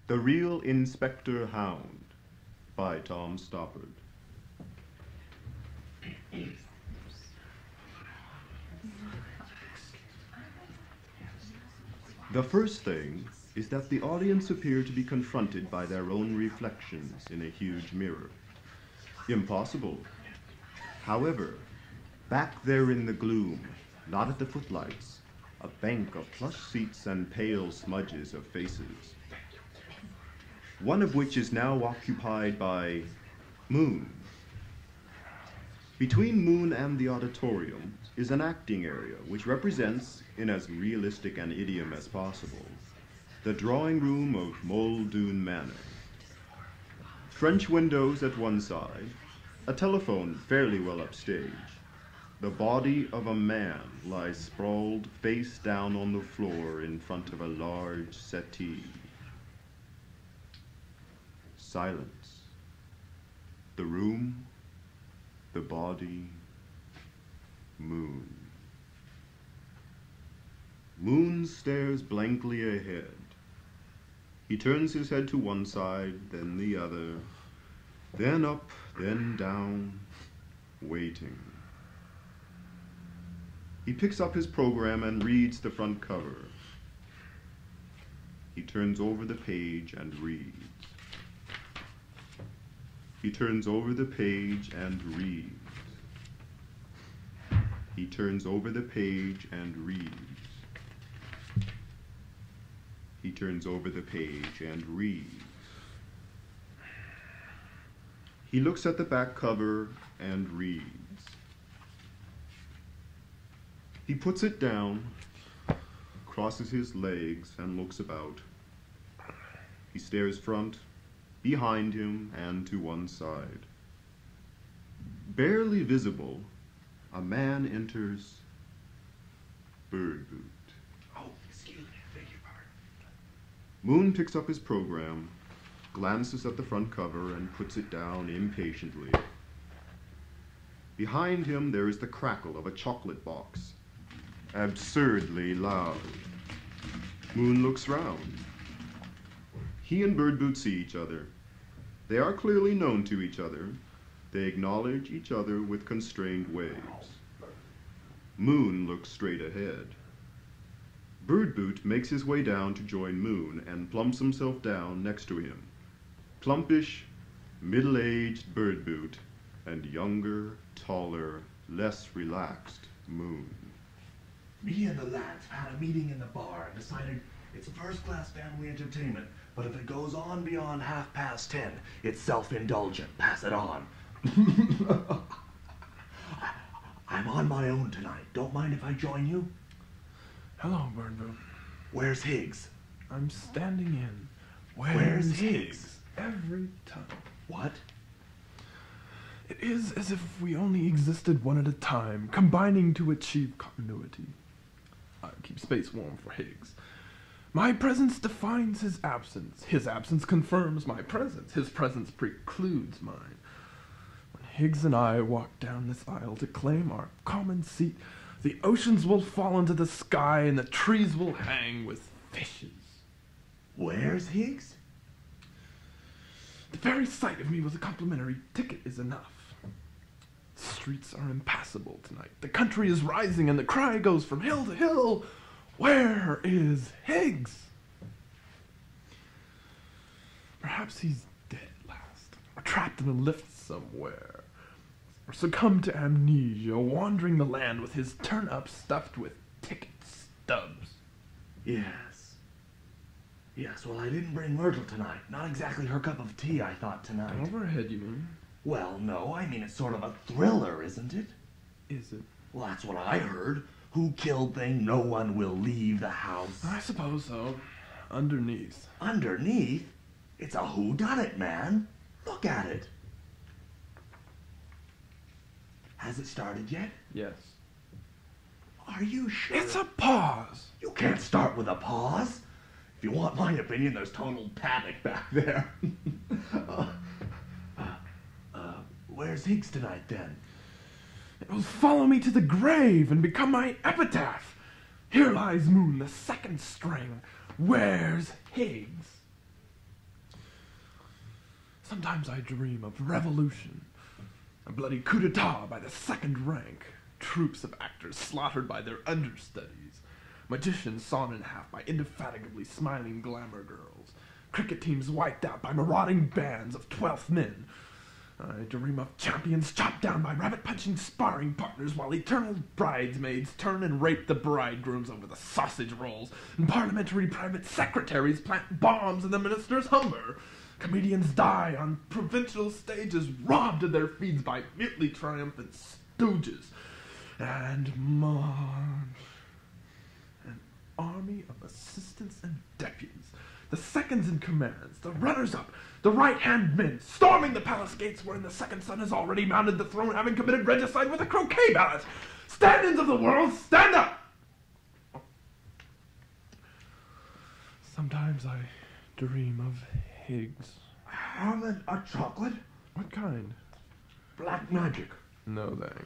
The Real Inspector Hound by Tom Stoppard. The first thing is that the audience appear to be confronted by their own reflections in a huge mirror. Impossible. However, back there in the gloom, not at the footlights, a bank of plush seats and pale smudges of faces. One of which is now occupied by Moon. Between Moon and the auditorium is an acting area which represents, in as realistic an idiom as possible, the drawing room of Muldoon Manor. French windows at one side, a telephone fairly well upstage. The body of a man lies sprawled face down on the floor in front of a large settee. Silence. The room, the body, Moon. Moon stares blankly ahead. He turns his head to one side, then the other, then up, then down, waiting. He picks up his program and reads the front cover. He turns over the page and reads. He turns over the page and reads. He turns over the page and reads. He turns over the page and reads. He looks at the back cover and reads. He puts it down, crosses his legs, and looks about. He stares front, behind him, and to one side. Barely visible, a man enters Bird Boot. Oh, excuse me, beg your pardon. Moon picks up his program, glances at the front cover, and puts it down impatiently. Behind him there is the crackle of a chocolate box, absurdly loud. Moon looks round. He and Bird Boot see each other. They are clearly known to each other. They acknowledge each other with constrained waves. Moon looks straight ahead. Bird Boot makes his way down to join Moon and plumps himself down next to him. Plumpish, middle-aged Bird Boot and younger, taller, less relaxed Moon. Me and the lads had a meeting in the bar and decided it's a first-class family entertainment, but if it goes on beyond 10:30, it's self-indulgent. Pass it on. I'm on my own tonight. Don't mind if I join you? Hello, Birdboot. Where's Higgs? I'm standing in. Where's Higgs? Every time. What? It is as if we only existed one at a time, combining to achieve continuity. I keep space warm for Higgs. My presence defines his absence. His absence confirms my presence. His presence precludes mine. When Higgs and I walk down this aisle to claim our common seat, the oceans will fall into the sky and the trees will hang with fishes. Where's Higgs? The very sight of me with a complimentary ticket is enough. The streets are impassable tonight. The country is rising and the cry goes from hill to hill. Where is Higgs? Perhaps he's dead at last, or trapped in a lift somewhere, or succumbed to amnesia, wandering the land with his turnip stuffed with ticket stubs. Yes. Yes, well, I didn't bring Myrtle tonight. Not exactly her cup of tea, I thought, tonight. Overhead, you mean? Well, no, I mean it's sort of a thriller, isn't it? Is it? Well, that's what I heard. Who killed thing? No one will leave the house. I suppose so. Underneath. Underneath? It's a whodunit, man. Look at it. Has it started yet? Yes. Are you sure? It's a pause. You can't start with a pause. If you want my opinion, there's total panic back there. Where's Higgs tonight, then? It will follow me to the grave and become my epitaph. Here lies Moon, the second string. Where's Higgs? Sometimes I dream of revolution, a bloody coup d'etat by the second rank, troops of actors slaughtered by their understudies, magicians sawn in half by indefatigably smiling glamour girls, cricket teams wiped out by marauding bands of 12th men. I dream of champions chopped down by rabbit-punching sparring partners while eternal bridesmaids turn and rape the bridegrooms over the sausage rolls, and parliamentary private secretaries plant bombs in the minister's humber. Comedians die on provincial stages, robbed of their feeds by mutely triumphant stooges. And an army of assistants and deputies, the seconds in commands, the runners-up, the right-hand men, storming the palace gates wherein the second son has already mounted the throne, having committed regicide with a croquet ballot. Stand-ins of the world, stand up! Sometimes I dream of Higgs. Have a chocolate? What kind? Black magic. No, thanks.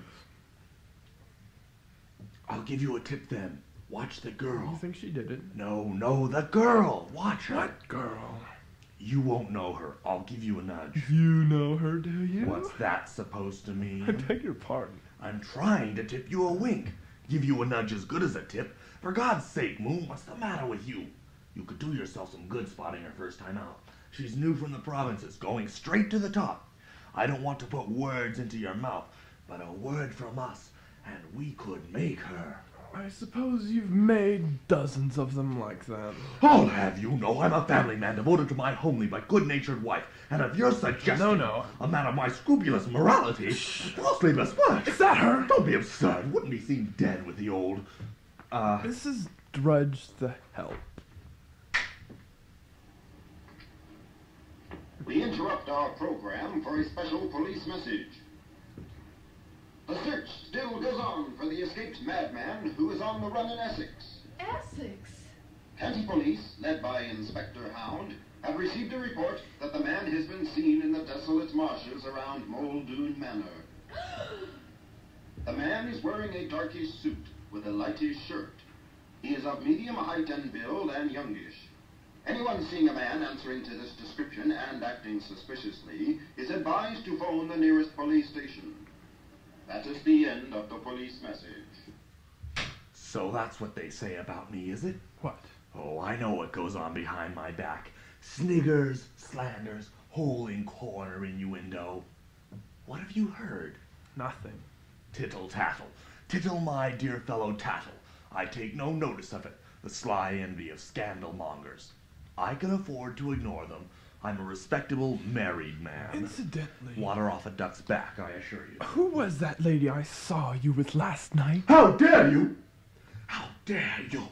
I'll give you a tip then. Watch the You girl. think she did it? No, the girl. Watch her. What girl? You won't know her. I'll give you a nudge. You know her, do you? What's that supposed to I mean? beg your pardon. I'm trying to tip you a wink. Give you a nudge as good as a tip. For God's sake, Moon, what's the matter with you? You could do yourself some good spotting her first time out. She's new from the provinces, going straight to the top. I don't want to put words into your mouth, but a word from us, and we could make her. I suppose you've made dozens of them like that. I'll have you know I'm a family man devoted to my homely but good-natured wife, and if you're suggesting No. a man of my scrupulous morality, I'll sleep as much. Is that her? Don't be absurd. Wouldn't be seen dead with the old... This is Drudge the Help. We interrupt our program for a special police message. The search still goes on for the escaped madman who is on the run in Essex. Essex? County police, led by Inspector Hound, have received a report that the man has been seen in the desolate marshes around Muldoon Manor. The man is wearing a darkish suit with a lightish shirt. He is of medium height and build and youngish. Anyone seeing a man answering to this description and acting suspiciously is advised to phone the nearest police station. That is the end of the police message. So that's what they say about me, is it? What? Oh, I know what goes on behind my back. Sniggers, slanders, hole in corner innuendo. What have you heard? Nothing. Tittle tattle. Tittle, my dear fellow, tattle. I take no notice of it. The sly envy of scandal mongers. I can afford to ignore them. I'm a respectable married man. Incidentally, Water off a duck's back, I assure you. who was that lady I saw you with last night? How dare you! How dare you!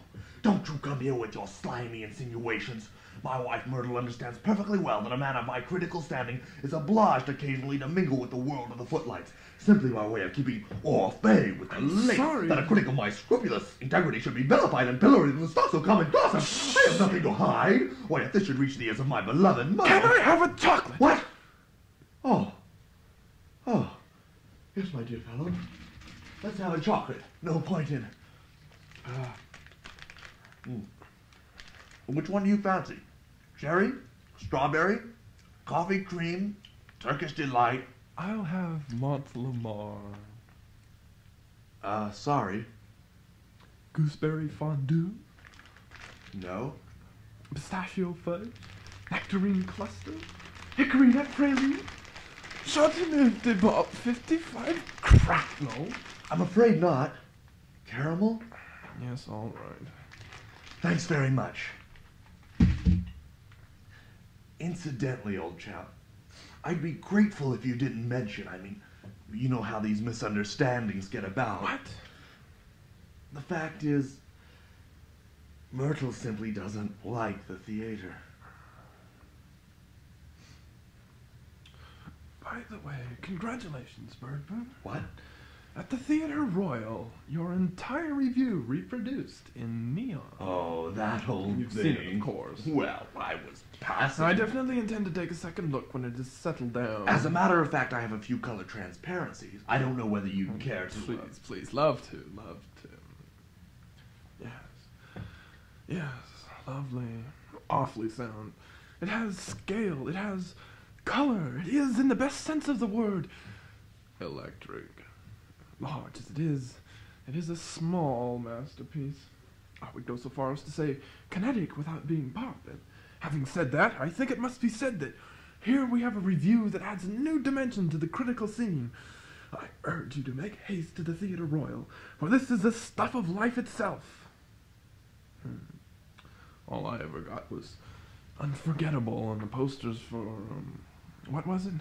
Don't you come here with your slimy insinuations. My wife Myrtle understands perfectly well that a man of my critical standing is obliged occasionally to mingle with the world of the footlights, simply by way of keeping au fait with the ladies. sorry. That a critic of my scrupulous integrity should be vilified and pilloried with stuff so common gossip. I have nothing to hide. Why, if this should reach the ears of my beloved mother... Can I have a chocolate? What? Oh. Yes, my dear fellow. Let's have a chocolate. No point in... Which one do you fancy? Cherry? Strawberry? Coffee cream? Turkish delight? I'll have Montlamar. Sorry. Gooseberry fondue? No. Pistachio fudge? Nectarine cluster? Hickory nut praline? Chateauneuf de Bob 55 cracknel? I'm afraid not. Caramel? Yes, all right. Thanks very much. Incidentally, old chap, I'd be grateful if you didn't mention, you know how these misunderstandings get about. What? The fact is, Myrtle simply doesn't like the theater. By the way, congratulations, Birdman. What? At the Theatre Royal, your entire review reproduced in neon. Oh, that old You've thing. seen it, of course. Well, I was passing. I definitely intend to take a second look when it is settled down. As a matter of fact, I have a few color transparencies. I don't know whether you'd care to... Please, love to. Yes, lovely. Awfully sound. It has scale, it has color. It is, in the best sense of the word, electric. Large as it is a small masterpiece. I would go so far as to say kinetic without being pop. And having said that, I think it must be said that here we have a review that adds a new dimension to the critical scene. I urge you to make haste to the Theatre Royal, for this is the stuff of life itself. All I ever got was unforgettable on the posters for, what was it?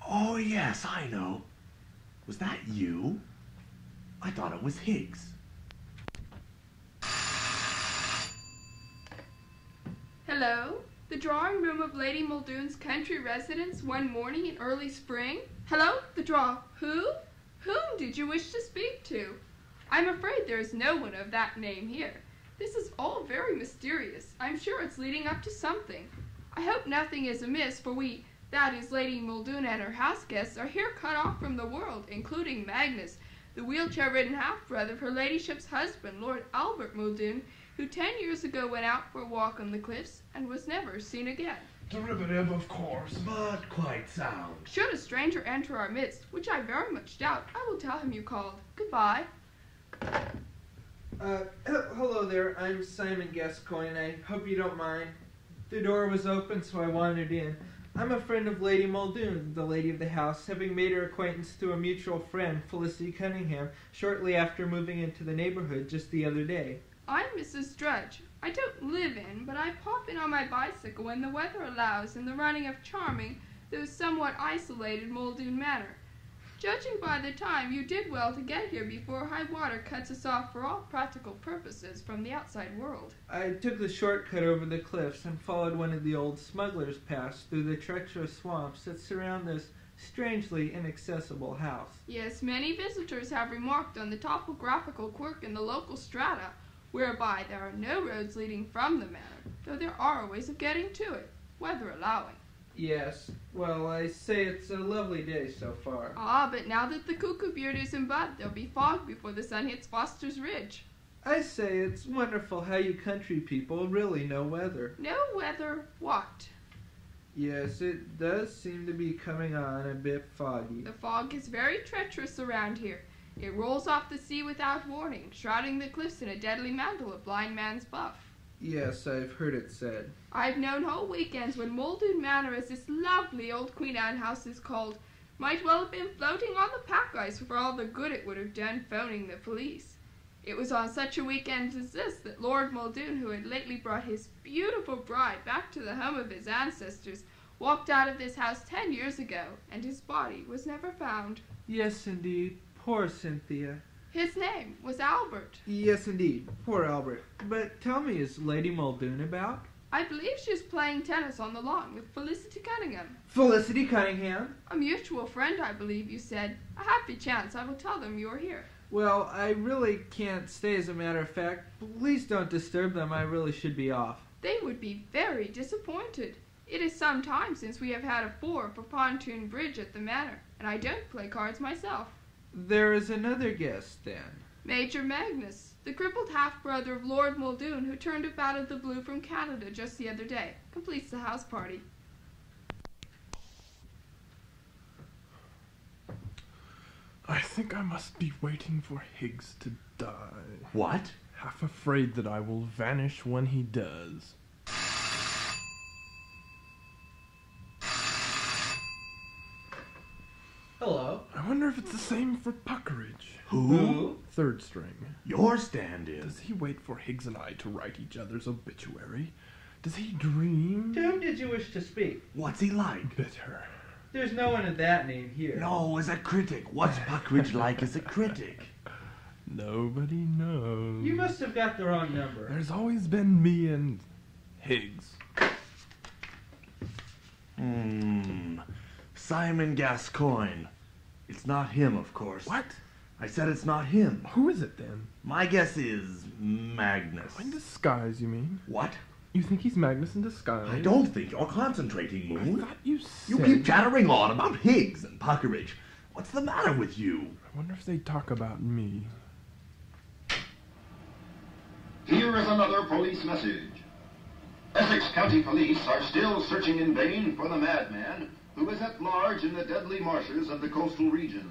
Oh, yes, I know. Was that you? I thought it was Higgs. Hello? The drawing room of Lady Muldoon's country residence one morning in early spring? Hello? The draw. Who? Whom did you wish to speak to? I'm afraid there is no one of that name here. This is all very mysterious. I'm sure it's leading up to something. I hope nothing is amiss, for we, that is Lady Muldoon and her house guests, are here cut off from the world, including Magnus, the wheelchair-ridden half-brother of her ladyship's husband, Lord Albert Muldoon, who 10 years ago went out for a walk on the cliffs and was never seen again. Derivative, of course. But quite sound. Should a stranger enter our midst, which I very much doubt, I will tell him you called. Goodbye. Hello there. I'm Simon Gascoigne. I hope you don't mind. The door was open, so I wandered in. I'm a friend of Lady Muldoon, the lady of the house, having made her acquaintance through a mutual friend, Felicity Cunningham, shortly after moving into the neighborhood just the other day. I'm Mrs. Drudge. I don't live in, but I pop in on my bicycle when the weather allows in the running of charming, though somewhat isolated Muldoon Manor. Judging by the time, you did well to get here before high water cuts us off for all practical purposes from the outside world. I took the shortcut over the cliffs and followed one of the old smugglers' paths through the treacherous swamps that surround this strangely inaccessible house. Yes, many visitors have remarked on the topographical quirk in the local strata, whereby there are no roads leading from the manor, though there are ways of getting to it, weather allowing. Yes, well, I say it's a lovely day so far. Ah, but now that the cuckoo beard is in bud, there'll be fog before the sun hits Foster's Ridge. I say it's wonderful how you country people really know weather. No weather what? Yes, it does seem to be coming on a bit foggy. The fog is very treacherous around here. It rolls off the sea without warning, shrouding the cliffs in a deadly mantle of blind man's buff. Yes, I've heard it said. I've known whole weekends when Muldoon Manor, as this lovely old Queen Anne house is called, might well have been floating on the pack ice for all the good it would have done phoning the police. It was on such a weekend as this that Lord Muldoon, who had lately brought his beautiful bride back to the home of his ancestors, walked out of this house 10 years ago, and his body was never found. Yes, indeed. Poor Cynthia. His name was Albert. Yes, indeed. Poor Albert. But tell me, is Lady Muldoon about? I believe she's playing tennis on the lawn with Felicity Cunningham. Felicity Cunningham? A mutual friend, I believe you said. A happy chance. I will tell them you are here. Well, I really can't stay, as a matter of fact. Please don't disturb them. I really should be off. They would be very disappointed. It is some time since we have had a four for pontoon bridge at the manor, and I don't play cards myself. There is another guest, then. Major Magnus, the crippled half-brother of Lord Muldoon, who turned up out of the blue from Canada just the other day, completes the house party. I think I must be waiting for Higgs to die. What? Half afraid that I will vanish when he does. Hello. I wonder if it's the same for Puckeridge. Who? Third string. Your stand-in. Does he wait for Higgs and I to write each other's obituary? Does he dream? To whom did you wish to speak? What's he like? Bitter. There's no one of that name here. No, as a critic. What's Puckeridge like as a critic? Nobody knows. You must have got the wrong number. There's always been me and Higgs. Simon Gascoigne. It's not him, of course. What? I said it's not him. Who is it then? My guess is Magnus. In disguise, you mean? What? You think he's Magnus in disguise? I don't think you're concentrating, I Moon. thought you said... You keep chattering on about Higgs and Puckeridge. What's the matter with you? I wonder if they talk about me. Here is another police message. Essex County Police are still searching in vain for the madman who is at large in the deadly marshes of the coastal region.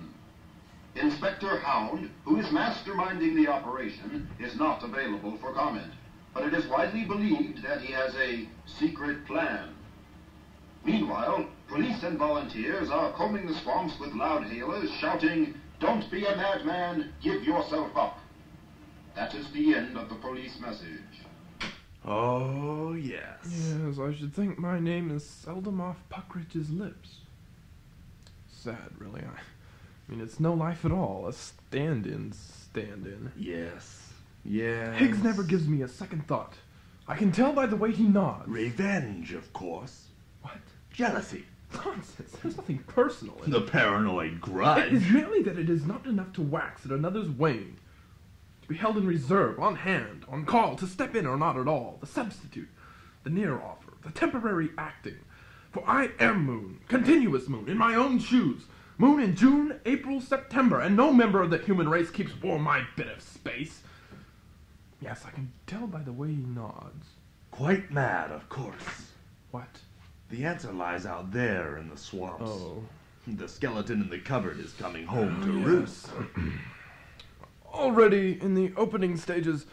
Inspector Hound, who is masterminding the operation, is not available for comment, but it is widely believed that he has a secret plan. Meanwhile, police and volunteers are combing the swamps with loud hailers, shouting, "Don't be a madman, give yourself up." That is the end of the police message. Oh, yes. Yes, I should think my name is seldom off Puckridge's lips. Sad, really. I mean, it's no life at all. A stand-in. Yes. Yes. Higgs never gives me a second thought. I can tell by the way he nods. Revenge, of course. What? Jealousy. Nonsense. There's nothing personal in The it. paranoid grudge. It is merely that it is not enough to wax at another's wane. To be held in reserve, on hand, on call, to step in or not at all, the substitute, the near offer, the temporary acting. For I am Moon, continuous Moon, in my own shoes. Moon in June, April, September, and no member of the human race keeps warm my bit of space. Yes, I can tell by the way he nods. Quite mad, of course. What? The answer lies out there in the swamps. Oh. The skeleton in the cupboard is coming home to Yes. roost. Already in the opening stages,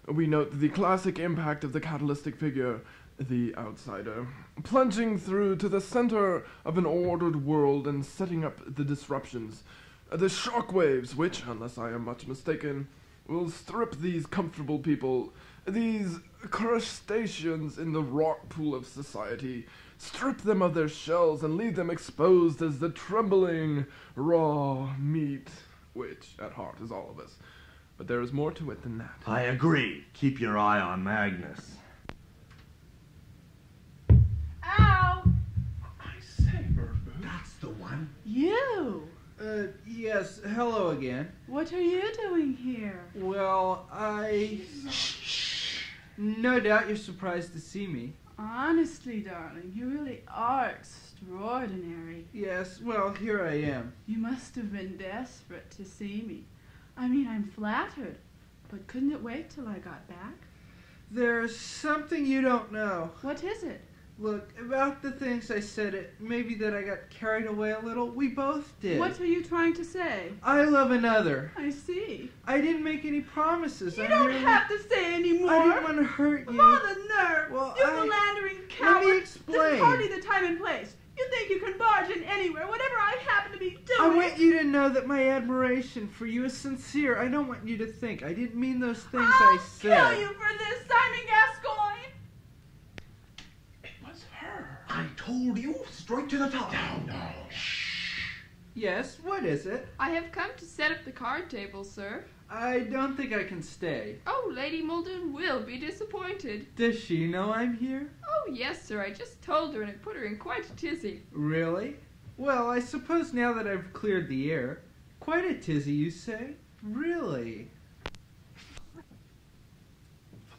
we note the classic impact of the catalytic figure, the outsider, plunging through to the center of an ordered world and setting up the disruptions, the shockwaves which, unless I am much mistaken, will strip these comfortable people, these crustaceans in the rock pool of society, strip them of their shells and leave them exposed as the trembling, raw meat, which, at heart, is all of us. But there is more to it than that. I agree. Keep your eye on Magnus. Ow! I say, Birdboo. That's the one. You? Yes, hello again. What are you doing here? Well, no doubt you're surprised to see me. Honestly, darling, you really are extraordinary. Yes, well, here I am. You must have been desperate to see me. I mean, I'm flattered, but couldn't it wait till I got back? There's something you don't know. What is it? Look, about the things I said, it maybe that I got carried away a little. We both did. What are you trying to say? I love another. I see. I didn't make any promises. You I don't merely- have to say anymore. I didn't want to hurt Of you. all the nerve! Well, You I- philandering Let coward! me This explain. is hardly the time and place. You think you can barge in anywhere, whatever I happen to be doing. I want you to know that my admiration for you is sincere. I don't want you to think. I didn't mean those things I'll I said. kill you for this, Simon Gascoigne! It was her. I told you, straight to the top. No. Yes, what is it? I have come to set up the card table, sir. I don't think I can stay. Oh, Lady Muldoon will be disappointed. Does she know I'm here? Oh, yes, sir, I just told her and it put her in quite a tizzy. Really? Well, I suppose now that I've cleared the air. Quite a tizzy, you say? Really?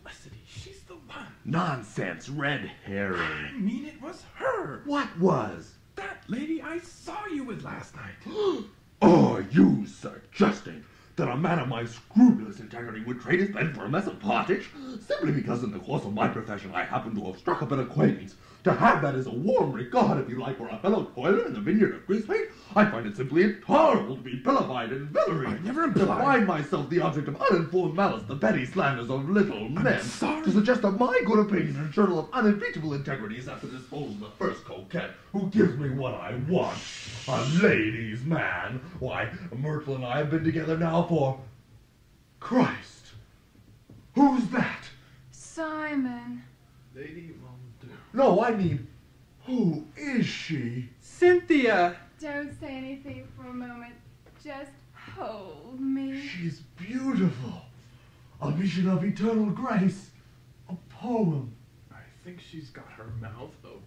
Felicity, she's the one. Nonsense, red I herring. mean, it was her. What was? That lady I saw you with last night. Are you suggesting that a man of my scrupulous integrity would trade his bed for a mess of pottage? Simply because in the course of my profession I happen to have struck up an acquaintance. To have that as a warm regard, if you like, for a fellow toiler in the vineyard of Greasepaint, I find it simply intolerable to be vilified and villoried. I never To implied. find myself the object of uninformed malice, the petty slanders of little men. sorry. To suggest that my good opinion in a journal of unimpeachable integrity is at the disposal of the first coquette who gives me what I want. A ladies' man. Why, Myrtle and I have been together now for... Christ! Who's that? Simon. Lady Muldoon. No, I mean, who is she? Cynthia! Don't say anything for a moment. Just hold me. She's beautiful. A vision of eternal grace. A poem. I think she's got her mouth open.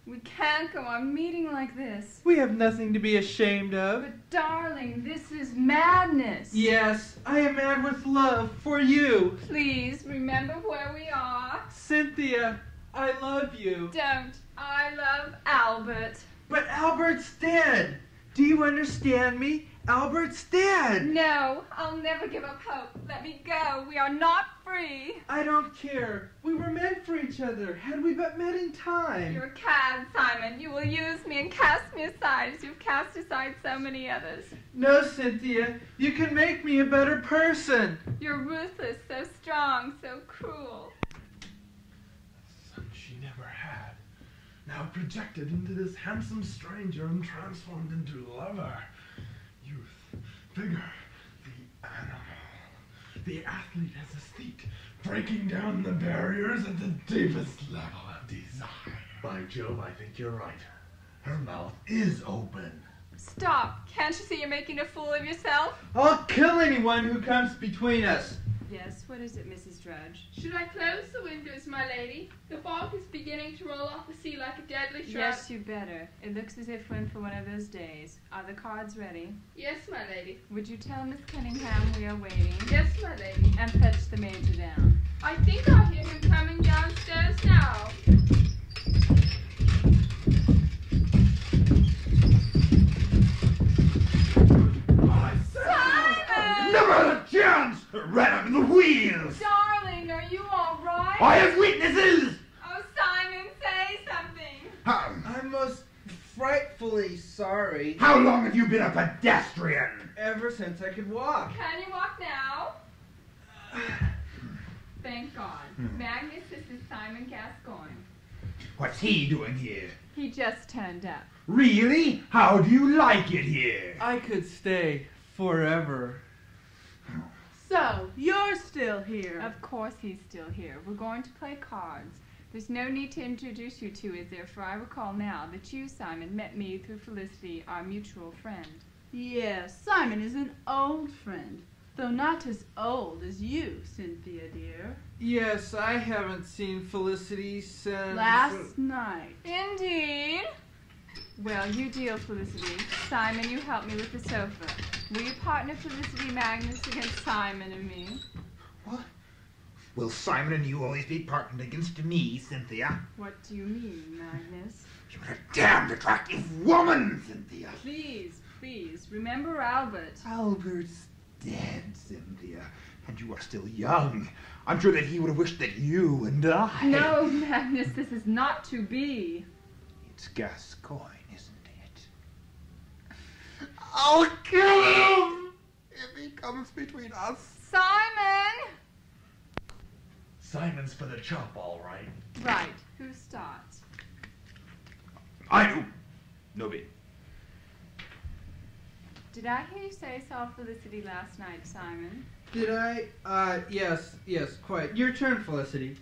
We can't go on meeting like this. We have nothing to be ashamed of. But darling, this is madness. Yes, I am mad with love for you. Please remember where we are. Cynthia, I love you. Don't. I love Albert. But Albert's dead. Do you understand me? Albert's dead! No, I'll never give up hope. Let me go. We are not free. I don't care. We were meant for each other. Had we but met in time. You're a cad, Simon. You will use me and cast me aside as you've cast aside so many others. No, Cynthia. You can make me a better person. You're ruthless, so strong, so cruel. Son she never had, now projected into this handsome stranger and transformed into lover. Youth, vigor, the animal. The athlete has his feet, breaking down the barriers at the deepest level of desire. By Jove, I think you're right. Her mouth is open. Stop. Can't you see you're making a fool of yourself? I'll kill anyone who comes between us. Yes, what is it, Mrs. Drudge? Should I close the windows, my lady? The fog is beginning to roll off the sea like a deadly shark. Yes, you better. It looks as if we're in for one of those days. Are the cards ready? Yes, my lady. Would you tell Miss Cunningham we are waiting? Yes, my lady. And fetch the major down. I think I hear him coming downstairs now. Never had a chance! Ran up in the wheels! Darling, are you all right? I have witnesses! Oh, Simon, say something. I'm most frightfully sorry. How long have you been a pedestrian? Ever since I could walk. Can you walk now? Thank God. Magnus, this is Simon Gascoigne. What's he doing here? He just turned up. Really? How do you like it here? I could stay forever. So, you're still here. Of course he's still here. We're going to play cards. There's no need to introduce you two, is there? For I recall now that you, Simon, met me through Felicity, our mutual friend. Yes, Simon is an old friend, though not as old as you, Cynthia dear. Yes, I haven't seen Felicity since... Last night. Indeed. Well, you deal, Felicity. Simon, you help me with the sofa. Will you partner Felicity Magnus against Simon and me? What? Will Simon and you always be partnered against me, Cynthia? What do you mean, Magnus? You're a damned attractive woman, Cynthia. Please, please, remember Albert. Albert's dead, Cynthia, and you are still young. I'm sure that he would have wished that you and I... No, Magnus, this is not to be. It's Gascoigne, isn't it? I'll kill him if he comes between us. Simon! Simon's for the chop, all right. Right, who starts? I do. Nobody. Did I hear you say saw Felicity last night, Simon? Did I? Yes, quite. Your turn, Felicity.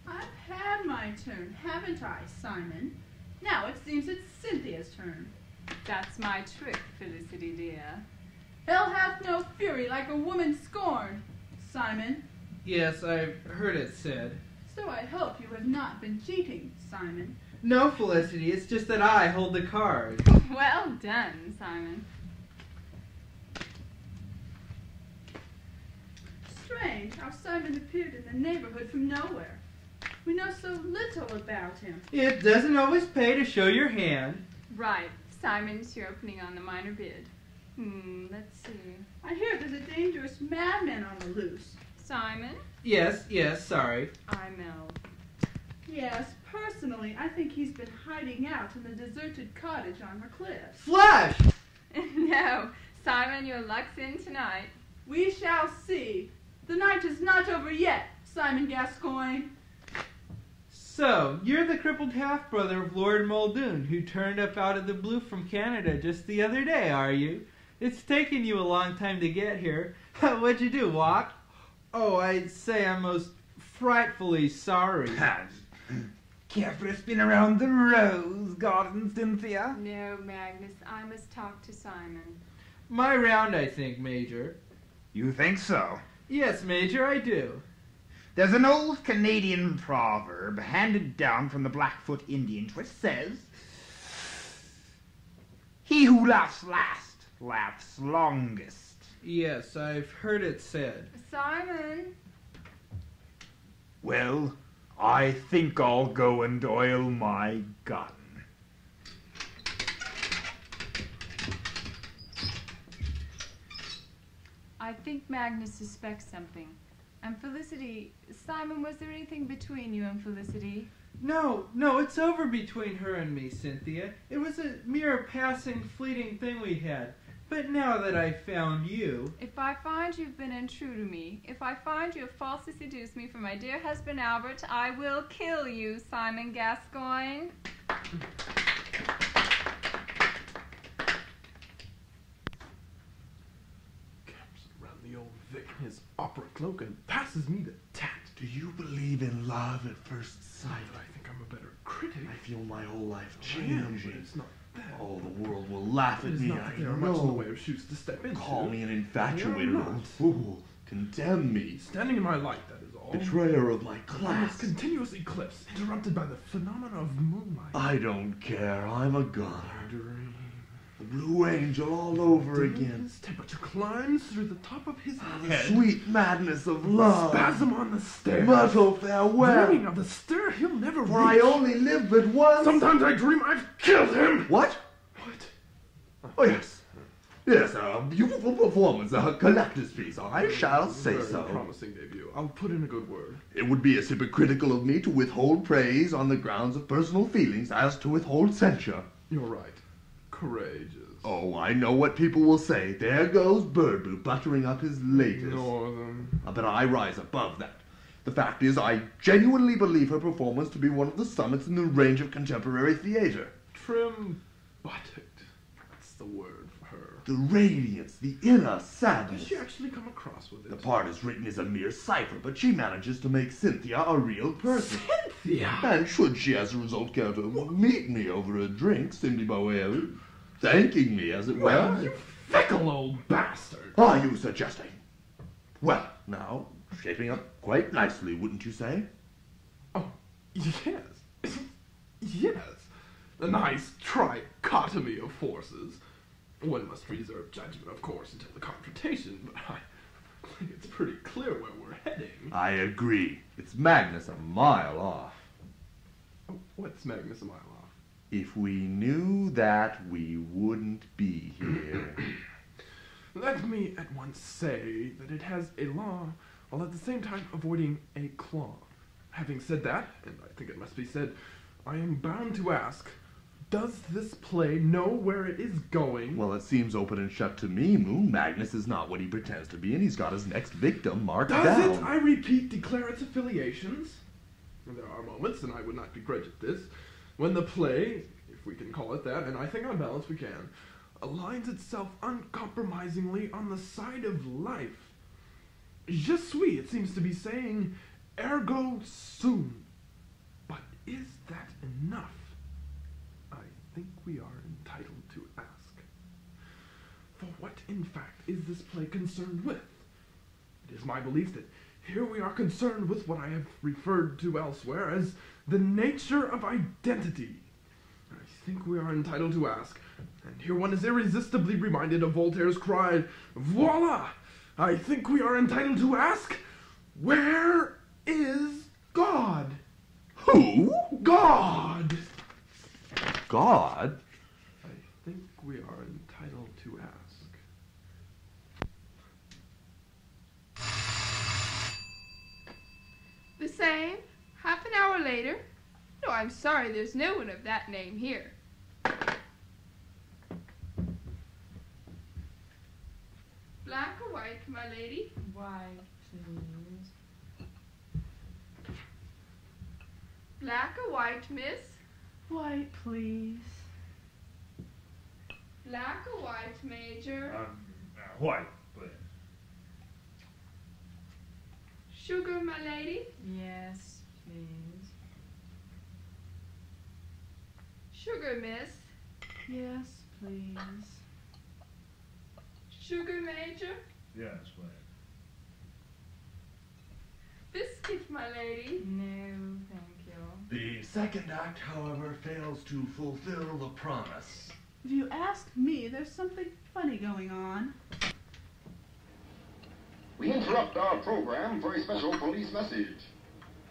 I've had my turn, haven't I, Simon? Now it seems it's Cynthia's turn. That's my trick, Felicity dear. Hell hath no fury like a woman scorned, Simon. Yes, I've heard it said. So I hope you have not been cheating, Simon. No, Felicity, it's just that I hold the card. Well done, Simon. Strange how Simon appeared in the neighborhood from nowhere. We know so little about him. It doesn't always pay to show your hand. Right, Simon's your opening on the minor bid. Let's see. I hear there's a dangerous madman on the loose. Simon? Yes, sorry. I'm Mel. Yes, personally, I think he's been hiding out in the deserted cottage on the cliffs. Flash! No, Simon, your luck's in tonight. We shall see. The night is not over yet, Simon Gascoigne. So, you're the crippled half-brother of Lord Muldoon, who turned up out of the blue from Canada just the other day, are you? It's taken you a long time to get here. What'd you do, walk? Oh, I'd say I'm most frightfully sorry. Careful spin around the rose garden, Cynthia. No, Magnus, I must talk to Simon. My round, I think, Major. You think so? Yes, Major, I do. There's an old Canadian proverb handed down from the Blackfoot Indians which says, "He who laughs last laughs longest." Yes, I've heard it said. Simon! Well, I think I'll go and oil my gun. I think Magnus suspects something. And Felicity, Simon, was there anything between you and Felicity? No, it's over between her and me, Cynthia. It was a mere passing, fleeting thing we had. But now that I've found you... If I find you've been untrue to me, if I find you have falsely seduced me from my dear husband Albert, I will kill you, Simon Gascoigne. Around the old Vic in his opera cloak and passes me the tat. Do you believe in love at first sight? I think I'm a better critic. I feel my whole life I am, but changing. it's not that. Oh, the world will laugh It at is me. not that I there are much in the know. way of shoes to step into. Call me an They are infatuated not. old fool. Condemn me. Standing in my light, that is all. Betrayer of my Almost class. continuous eclipse, interrupted by the phenomena of moonlight. I don't care. I'm a god. Dream. The blue angel all over His again. temperature climbs through the top of his The head. sweet madness of love. Spasm on the stair. Myrtle farewell. Dreaming of the stair he'll never For reach. I only live but once. Sometimes I dream I've killed him. What? What? Oh, yes. Yes, a beautiful performance, a collector's piece. I shall say Very so. promising debut. I'll put in a good word. It would be as hypocritical of me to withhold praise on the grounds of personal feelings as to withhold censure. You're right. Courageous. Oh, I know what people will say. There goes Birdboot buttering up his latest. Ignore them. But I rise above that. The fact is, I genuinely believe her performance to be one of the summits in the range of contemporary theater. Trim buttocked. That's the word for her. The radiance, the inner Does sadness. she actually come across with it? The part is written as a mere cipher, but she manages to make Cynthia a real person. Cynthia! And should she as a result care to meet me over a drink, simply by way of thanking me, as it Well, were? you fickle old bastard. Are you suggesting? Well, now, shaping up quite nicely, wouldn't you say? Oh, yes. Yes. A nice trichotomy of forces. One must reserve judgment, of course, until the confrontation, but I think it's pretty clear where we're heading. I agree. It's Magnus a mile off. Oh, what's Magnus a mile off? If we knew that, we wouldn't be here. Let me at once say that it has a law, while at the same time avoiding a claw. Having said that, and I think it must be said, I am bound to ask, does this play know where it is going? Well, it seems open and shut to me, Moon. Magnus is not what he pretends to be, and he's got his next victim marked Does down. it, I repeat, declare its affiliations? There are moments, and I would not begrudge at this, when the play, if we can call it that, and I think on balance we can, aligns itself uncompromisingly on the side of life. Je suis, it seems to be saying, ergo sum. But is that enough? I think we are entitled to ask. For what, in fact, is this play concerned with? It is my belief that here we are concerned with what I have referred to elsewhere as the nature of identity. I think we are entitled to ask, and here one is irresistibly reminded of Voltaire's cry, voila! I think we are entitled to ask, where is God? Who? God! God? I think we are entitled to ask. The same. Half an hour later. No, I'm sorry, there's no one of that name here. Black or white, my lady? White, please. Black or white, miss? White, please. Black or white, major? White, please. Sugar, my lady? Yes, please. Sugar, miss? Yes, please. Sugar, major? Yes, please. Biscuit, my lady? No, thank you. The second act, however, fails to fulfill the promise. If you ask me, there's something funny going on. We interrupt our program for a special police message.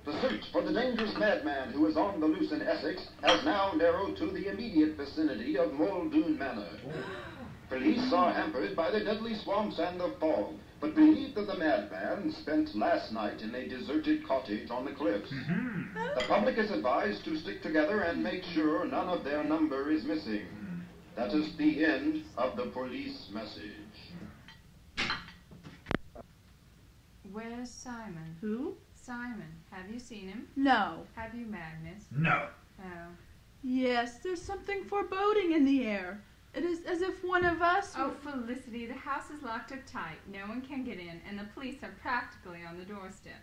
The search for the dangerous madman who is on the loose in Essex has now narrowed to the immediate vicinity of Muldoon Manor. Police are hampered by the deadly swamps and the fog, but believe that the madman spent last night in a deserted cottage on the cliffs. The public is advised to stick together and make sure none of their number is missing. That is the end of the police message. Where's Simon? Who? Simon. Have you seen him? No. Have you, Magnus? No. Oh. Yes, there's something foreboding in the air. It is as if one of us... Oh, Felicity, the house is locked up tight. No one can get in, and the police are practically on the doorstep.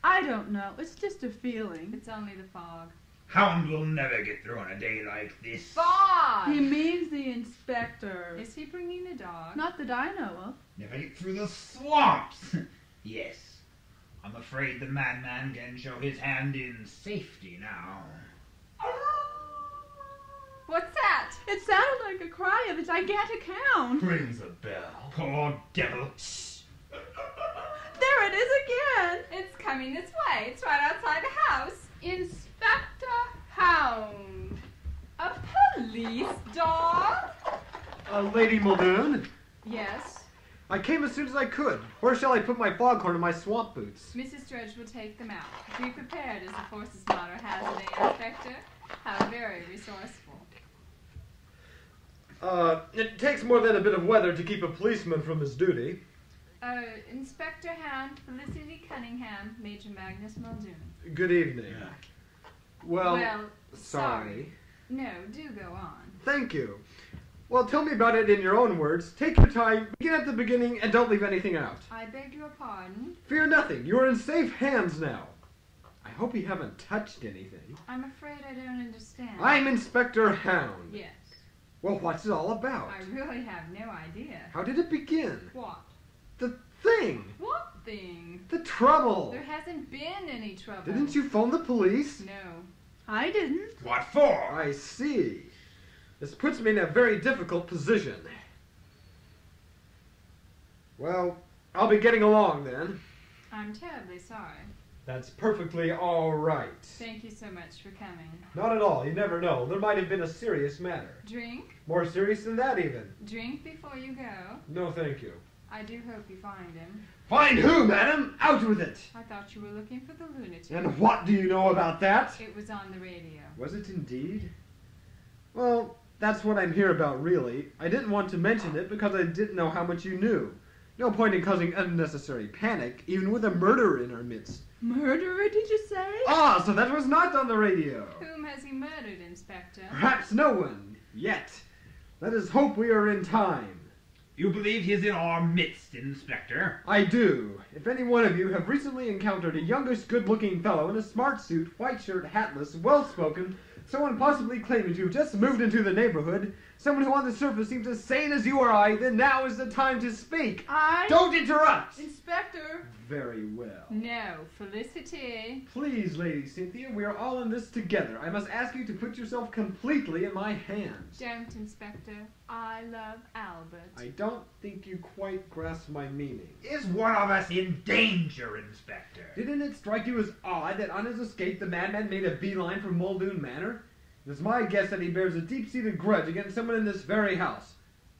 I don't know. It's just a feeling. It's only the fog. Hound will never get through on a day like this. Fog! He means the inspector. Is he bringing a dog? Not that I know of. Never get through the swamps. Yes. I'm afraid the madman can show his hand in safety now. What's that? It sounded like a cry of a gigantic hound. Rings a bell. Poor devil. There it is again. It's coming this way. It's right outside the house. Inspector Hound. A police dog? Lady Muldoon, Yes. I came as soon as I could. Where shall I put my foghorn and my swamp boots? Mrs. Dredge will take them out. Be prepared, as the force's motto has it, Inspector. How very resourceful. It takes more than a bit of weather to keep a policeman from his duty. Inspector Hound, Felicity Cunningham, Major Magnus Muldoon. Good evening. Well, sorry. No, do go on. Thank you. Well, tell me about it in your own words. Take your time, begin at the beginning, and don't leave anything out. I beg your pardon. Fear nothing. You are in safe hands now. I hope you haven't touched anything. I'm afraid I don't understand. I'm Inspector Hound. Yes. Well, what's it all about? I really have no idea. How did it begin? What? The thing. What thing? The trouble. There hasn't been any trouble. Didn't you phone the police? No. I didn't. What for? I see. This puts me in a very difficult position. Well, I'll be getting along then. I'm terribly sorry. That's perfectly all right. Thank you so much for coming. Not at all. You never know. There might have been a serious matter. Drink? More serious than that, even. Drink before you go. No, thank you. I do hope you find him. Find who, madam? Out with it! I thought you were looking for the lunatic. And what do you know about that? It was on the radio. Was it indeed? Well, that's what I'm here about, really. I didn't want to mention it because I didn't know how much you knew. No point in causing unnecessary panic, even with a murderer in our midst. Murderer, did you say? Ah, so that was not on the radio. Whom has he murdered, Inspector? Perhaps no one. Yet. Let us hope we are in time. You believe he's in our midst, Inspector? I do. If any one of you have recently encountered a youngish, good-looking fellow in a smart suit, white shirt, hatless, well-spoken, someone possibly claiming to have just moved into the neighborhood, someone who on the surface seems as sane as you or I, then now is the time to speak. Don't interrupt! Inspector! Very well. No, Felicity. Please, Lady Cynthia, we are all in this together. I must ask you to put yourself completely in my hands. Don't, Inspector. I love Albert. I don't think you quite grasp my meaning. Is one of us in danger, Inspector? Didn't it strike you as odd that on his escape the madman made a beeline for Muldoon Manor? It is my guess that he bears a deep-seated grudge against someone in this very house.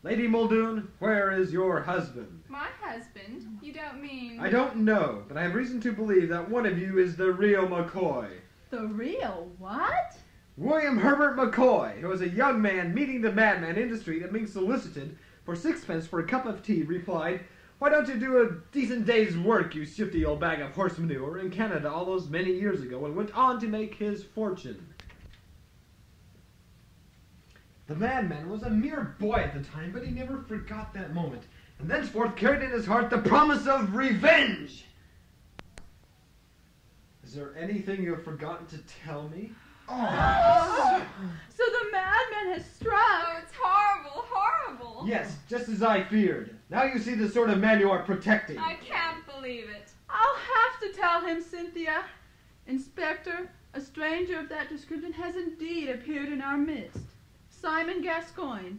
Lady Muldoon, where is your husband? My husband? You don't mean... I don't know, but I have reason to believe that one of you is the real McCoy. The real what? William Herbert McCoy, who was a young man meeting the madman in the street and being solicited for sixpence for a cup of tea, replied, "Why don't you do a decent day's work, you shifty old bag of horse manure," in Canada all those many years ago, and went on to make his fortune. The madman was a mere boy at the time, but he never forgot that moment, and thenceforth carried in his heart the promise of revenge. Is there anything you have forgotten to tell me? Oh. So the madman has struck. Oh, it's horrible, horrible. Yes, just as I feared. Now you see the sort of man you are protecting. I can't believe it. I'll have to tell him, Cynthia. Inspector, a stranger of that description has indeed appeared in our midst. Simon Gascoigne.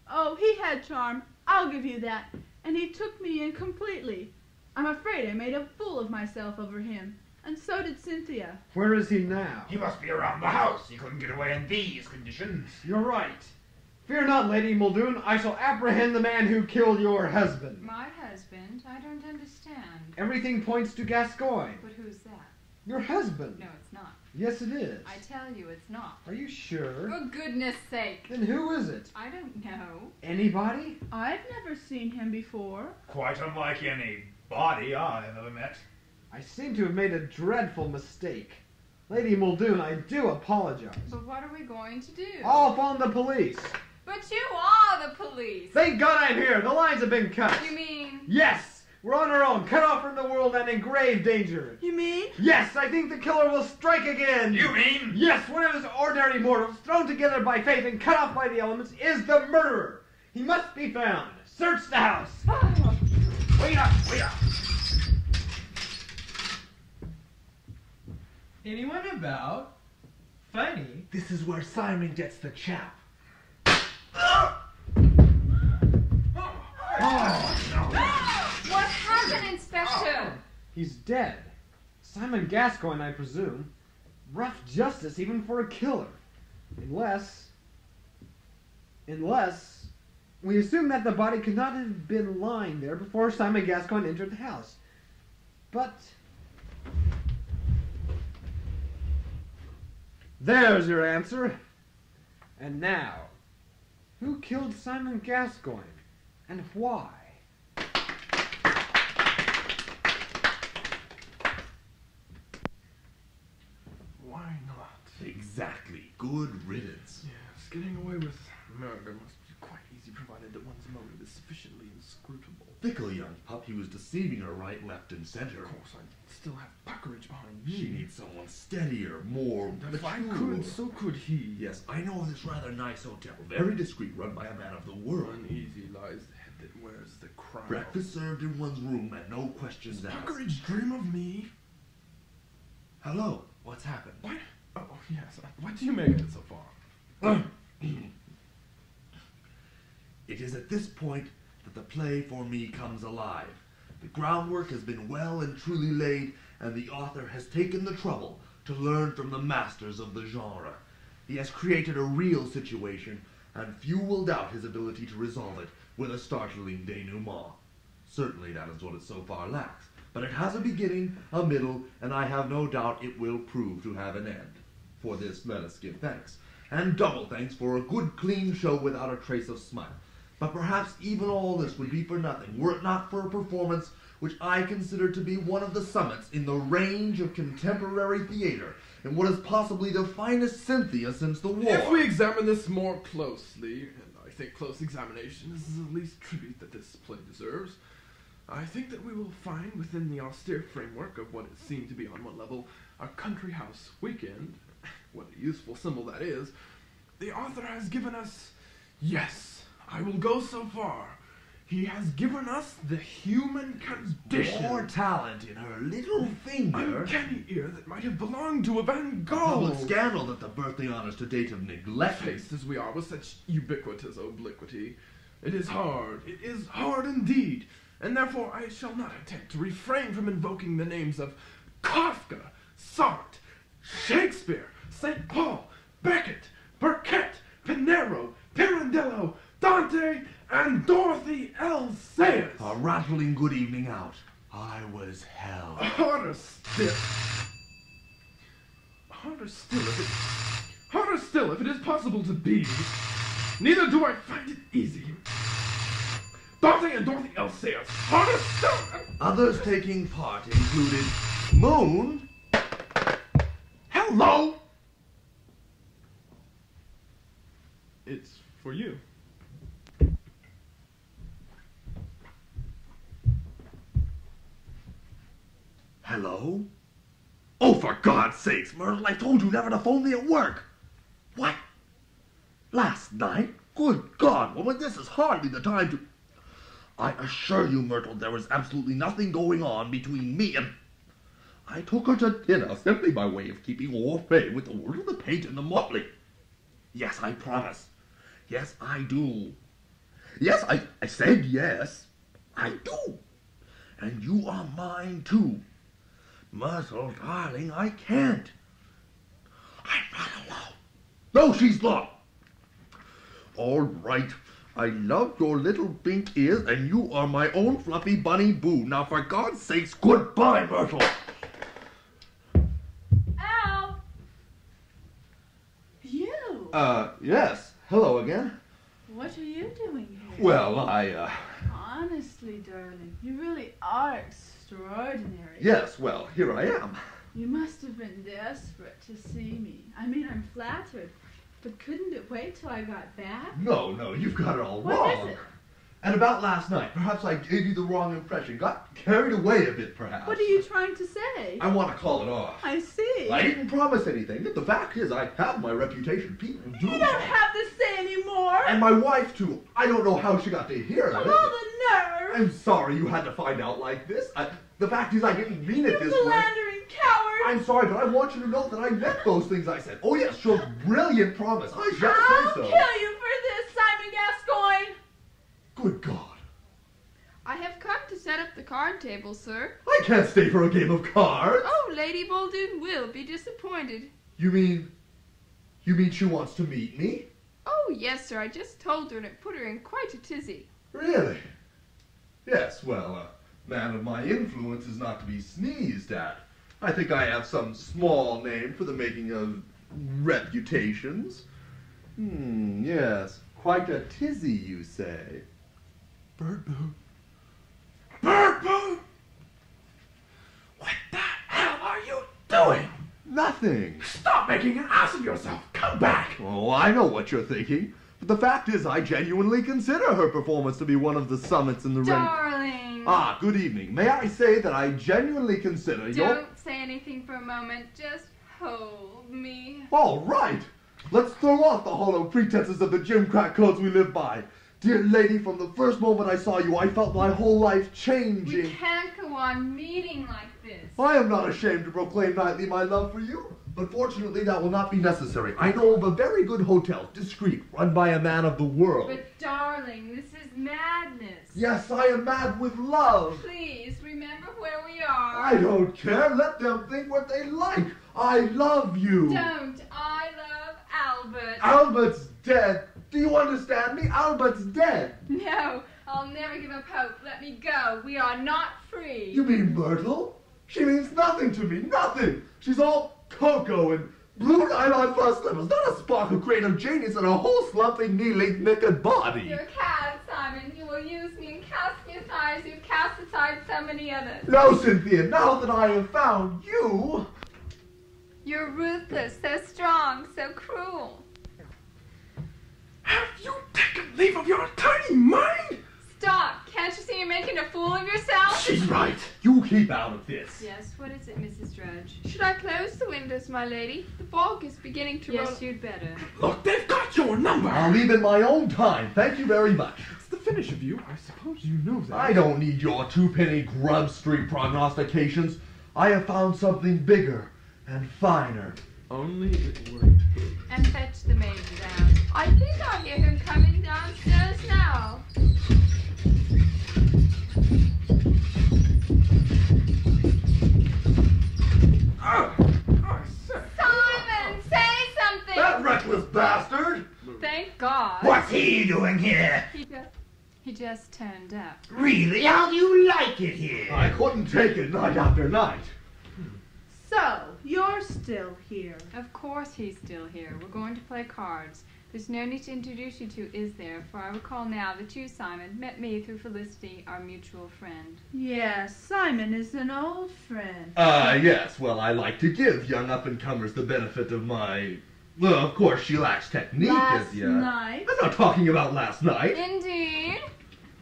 Oh, he had charm, I'll give you that, and he took me in completely. I'm afraid I made a fool of myself over him, and so did Cynthia. Where is he now? He must be around the house. He couldn't get away in these conditions. You're right. Fear not, Lady Muldoon. I shall apprehend the man who killed your husband. My husband? I don't understand. Everything points to Gascoigne. But who's that? Your husband. No, it's not. Yes, it is. I tell you, it's not. Are you sure? For goodness sake. Then who is it? I don't know. Anybody? I've never seen him before. Quite unlike any body I've ever met. I seem to have made a dreadful mistake. Lady Muldoon, I do apologize. But what are we going to do? I'll phone the police. But you are the police. Thank God I'm here. The lines have been cut. You mean? Yes. We're on our own, cut off from the world and in grave danger. You mean? Yes, I think the killer will strike again. You mean? Yes, one of his ordinary mortals, thrown together by fate and cut off by the elements, is the murderer. He must be found. Search the house. Wait up, wait up. Anyone about? Funny. This is where Simon gets the chap. What happened, Inspector? He's dead. Simon Gascoigne, I presume. Rough justice even for a killer. Unless we assume that the body could not have been lying there before Simon Gascoigne entered the house. But there's your answer. And now, who killed Simon Gascoigne and why? Why not? Exactly. Good riddance. Yes, getting away with murder must be quite easy provided that one's motive is sufficiently inscrutable. Fickle young pup, he was deceiving her right, left, and center. Of course, I still have Puckeridge behind me. She needs someone steadier, more If I mature. could, so could he. Yes, I know of this rather nice hotel, very discreet, run by a man of the world. Uneasy lies the head that wears the crown. Breakfast served in one's room and no questions Does asked. Puckeridge dream of me? Hello, what's happened? What? Oh, yes. What do you make of it so far? It is at this point that the play for me comes alive. The groundwork has been well and truly laid, and the author has taken the trouble to learn from the masters of the genre. He has created a real situation, and few will doubt his ability to resolve it with a startling denouement. Certainly that is what it so far lacks, but it has a beginning, a middle, and I have no doubt it will prove to have an end. For this let us give thanks, and double thanks for a good clean show without a trace of smile. But perhaps even all this would be for nothing, were it not for a performance which I consider to be one of the summits in the range of contemporary theater, and what is possibly the finest Cynthia since the war. If we examine this more closely, and I think close examination is the least tribute that this play deserves, I think that we will find within the austere framework of what is seen to be on one level a country house weekend, what a useful symbol that is, the author has given us, yes, I will go so far, he has given us the human condition. More talent in her little finger. Uncanny ear that might have belonged to a Van Gogh. Public scandal that the birthday honors to date of neglect. Faced as we are with such ubiquitous obliquity, it is hard indeed, and therefore I shall not attempt to refrain from invoking the names of Kafka, Sartre, Shakespeare, St. Paul, Beckett, Burkett, Pinero, Pirandello, Dante, and Dorothy L. Sayers. A rattling good evening out. I was hell. Harder still if it is possible to be. Neither do I find it easy. Dante and Dorothy L. Sayers. Harder still. Others taking part included Moon. Hello. It's for you. Hello? Oh, for God's sakes, Myrtle, I told you never to phone me at work. What? Last night? Good God, woman, this is hardly the time to... I assure you, Myrtle, there was absolutely nothing going on between me and... I took her to dinner simply by way of keeping au fait with the world of the paint and the motley. Yes, I promise. Yes, I do. Yes, I said yes. I do. And you are mine, too. Myrtle, darling, I can't. I'm not alone. No, she's not. all right. I love your little pink ears, and you are my own fluffy bunny boo. Now, for God's sakes, goodbye, Myrtle. Al! You? Yes. Hello again. What are you doing here? Well, Honestly, darling, you really are extraordinary. Yes, well, here I am. You must have been desperate to see me. I mean, I'm flattered. But couldn't it wait till I got back? No, you've got it all What wrong. is it? And about last night, perhaps I gave you the wrong impression. Got carried away a bit, perhaps. What are you trying to say? I want to call it off. I see. I didn't promise anything. The fact is, I have my reputation. People do. You don't have to say anymore. And my wife, too. I don't know how she got to hear Of of it. all the nerve. I'm sorry you had to find out like this. The fact is, I didn't mean it this way. Philandering coward. I'm sorry, but I want you to know that I meant those things I said. Oh, yes, sure, brilliant promise. I shall I'll say so. kill you for this, Simon Gascoigne. Good God. I have come to set up the card table, sir. I can't stay for a game of cards. Oh, Lady Muldoon will be disappointed. You mean she wants to meet me? Oh, yes, sir. I just told her and it put her in quite a tizzy. Really? Yes, well, a man of my influence is not to be sneezed at. I think I have some small name for the making of reputations. Yes. Quite a tizzy, you say. Bird Boo. Bird Boo! What the hell are you doing? Nothing. Stop making an ass of yourself. Come back. Oh, I know what you're thinking. But the fact is, I genuinely consider her performance to be one of the summits in the race. Darling. Ah, good evening. May I say that I genuinely consider your... Don't say anything for a moment. Just hold me. All right. Let's throw off the hollow pretenses of the gimcrack codes we live by. Dear lady, from the first moment I saw you, I felt my whole life changing. We can't go on meeting like this. I am not ashamed to proclaim nightly my love for you, but fortunately that will not be necessary. I know of a very good hotel, discreet, run by a man of the world. But darling, this is madness. Yes, I am mad with love. Please, remember where we are. I don't care. Let them think what they like. I love you. Don't. I love Albert. Albert's dead. Do you understand me? Albert's dead. No, I'll never give up hope. Let me go. We are not free. You mean Myrtle? She means nothing to me. Nothing. She's all cocoa and blue nylon fuzz slippers. Not a spark of creative genius and a whole slumping, knee-length, naked body. You're a cad, Simon. You will use me and cast me aside as you've cast aside so many others. No, Cynthia. Now that I have found you... You're ruthless, so strong, so cruel. Have you taken leave of your tiny mind? Stop! Can't you see you're making a fool of yourself? She's right. You keep out of this. Yes, what is it, Mrs. Drudge? Should I close the windows, my lady? The fog is beginning to roll. Yes, you'd better. Look, they've got your number. I'll leave in my own time. Thank you very much. It's the finish of you. I suppose you know that. I don't need your two-penny Grub Street prognostications. I have found something bigger and finer. Only it were to. And fetch the maid down. I think I hear him coming downstairs now. I said. Simon, say something! That reckless bastard! Thank God. What's he doing here? He just turned up. Really? How do you like it here? I couldn't take it night after night. So, you're still here. Of course he's still here. We're going to play cards. There's no need to introduce you two, is there? For I recall now that you, Simon, met me through Felicity, our mutual friend. Yes, Simon is an old friend. Yes. Well, I like to give young up-and-comers the benefit of my... Well, of course, she lacks technique, Last as yet. night? I'm not talking about last night. Indeed.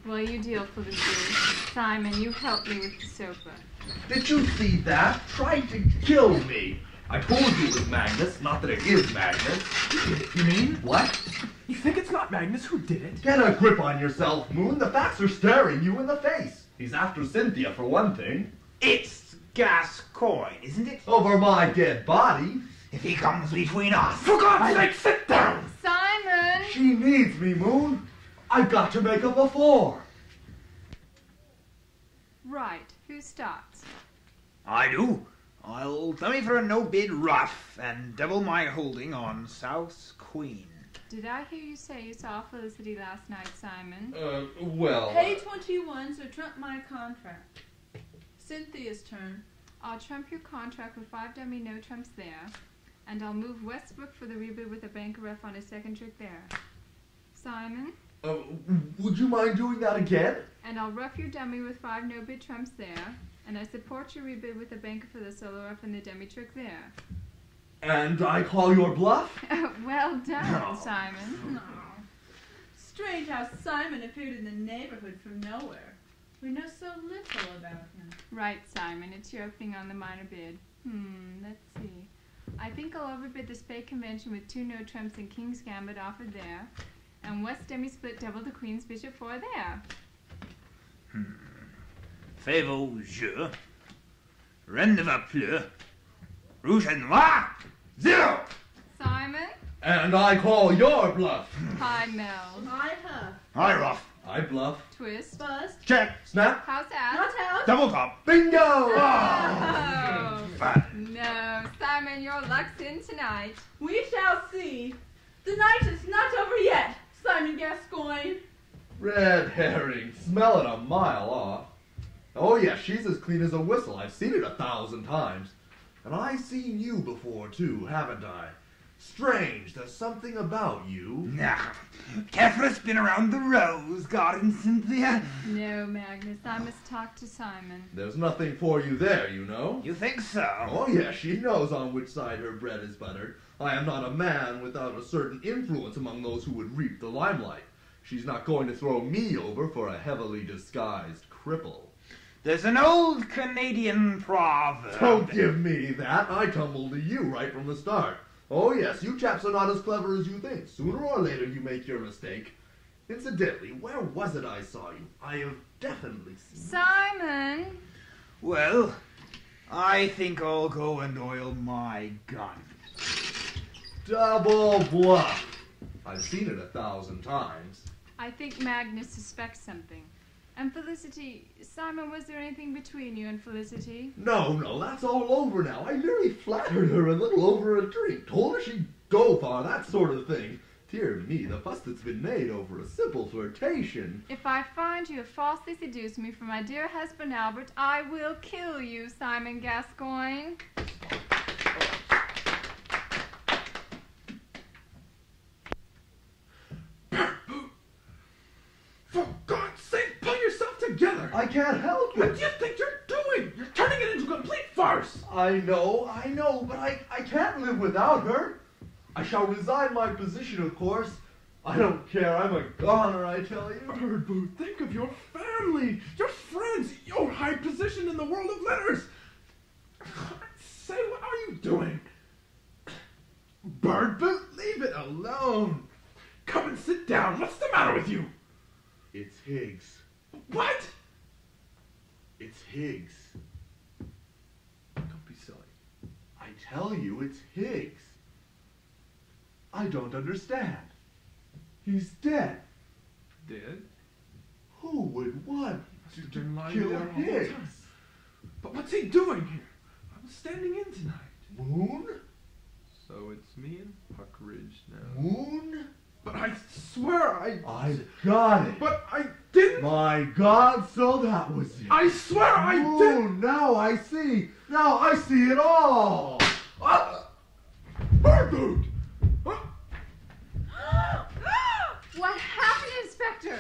Well, you deal, Felicity. Simon, you helped me with the sofa. Did you see that? Tried to kill me. I told you it was Magnus, not that it is Magnus. You mean? What? You think it's not Magnus who did it? Get a grip on yourself, Moon. The facts are staring you in the face. He's after Cynthia, for one thing. It's Gascoigne, isn't it? Over my dead body. If he comes between us. For God's sake, sit down! Simon! She needs me, Moon. I've got to make up a 4. Right. Who starts? I do. I'll dummy for a no-bid ruff and double my holding on South Queen. Did I hear you say you saw Felicity last night, Simon? Well... Pay 21, so trump my contract. Cynthia's turn. I'll trump your contract with 5 dummy no trumps there, and I'll move Westbrook for the rebid with a banker ref on his second trick there. Simon? Would you mind doing that again? And I'll rough your dummy with 5 no bid trumps there, and I support your rebid with a banker for the solo ref and the dummy trick there. And I call your bluff? Well done, Simon. Strange how Simon appeared in the neighborhood from nowhere. We know so little about him. Right, Simon. It's your opening on the minor bid. Let's see. I think I'll overbid the spade convention with 2 no trumps and king's gambit offered there, and West demi split double the queen's bishop 4 there. Favor au jeu. Reine ne va plus. Rouge et noir. 0. Simon? And I call your bluff. Hi, Mel. Hi, Huff. Hi, Ruff. I bluff. Twist. Bust. Check. Snap. How's that? Not out. Double top. Bingo! Oh. Fine. No, Simon, your luck's in tonight. We shall see. The night is not over yet, Simon Gascoigne. Red herring. Smell it a mile off. Oh, yeah, she's as clean as a whistle. I've seen it 1,000 times. And I've seen you before, too, haven't I? Strange, there's something about you. Nah. Careful's been around the rose garden, Cynthia. No, Magnus, I must talk to Simon. There's nothing for you there, you know. You think so? Oh, yeah, she knows on which side her bread is buttered. I am not a man without a certain influence among those who would reap the limelight. She's not going to throw me over for a heavily disguised cripple. There's an old Canadian proverb. Don't give me that. I tumbled to you right from the start. Oh, yes, you chaps are not as clever as you think. Sooner or later you make your mistake. Incidentally, where was it I saw you? I have definitely seen you. Simon! Well, I think I'll go and oil my gun. Double bluff. I've seen it 1,000 times. I think Magnus suspects something. And Felicity, Simon, was there anything between you and Felicity? No, that's all over now. I merely flattered her a little over a drink. Told her she'd go far, that sort of thing. Dear me, the fuss that's been made over a simple flirtation. If I find you have falsely seduced me from my dear husband Albert, I will kill you, Simon Gascoigne. For God's sake, pull yourself together! I can't help it. What do you think you're doing? You're turning it into a complete farce! I know, but I can't live without her. I shall resign my position, of course. I don't care, I'm a goner, I tell you. Birdboot, think of your family, your friends, your high position in the world of letters. Say, what are you doing? Birdboot, leave it alone. Come and sit down. What's the matter with you? It's Higgs. What? It's Higgs. Don't be silly. I tell you, it's Higgs. I don't understand. He's dead. Dead? Who would want Must have been lying kill there all the Higgs? time. But what's he doing here? I was standing in tonight. Moon? So it's me and Puckridge now. Moon? But I swear I got it. But I didn't. My God, so that was it. I swear I Moon, didn't. now I see. Now I see it all. Birdboot! What happened, Inspector?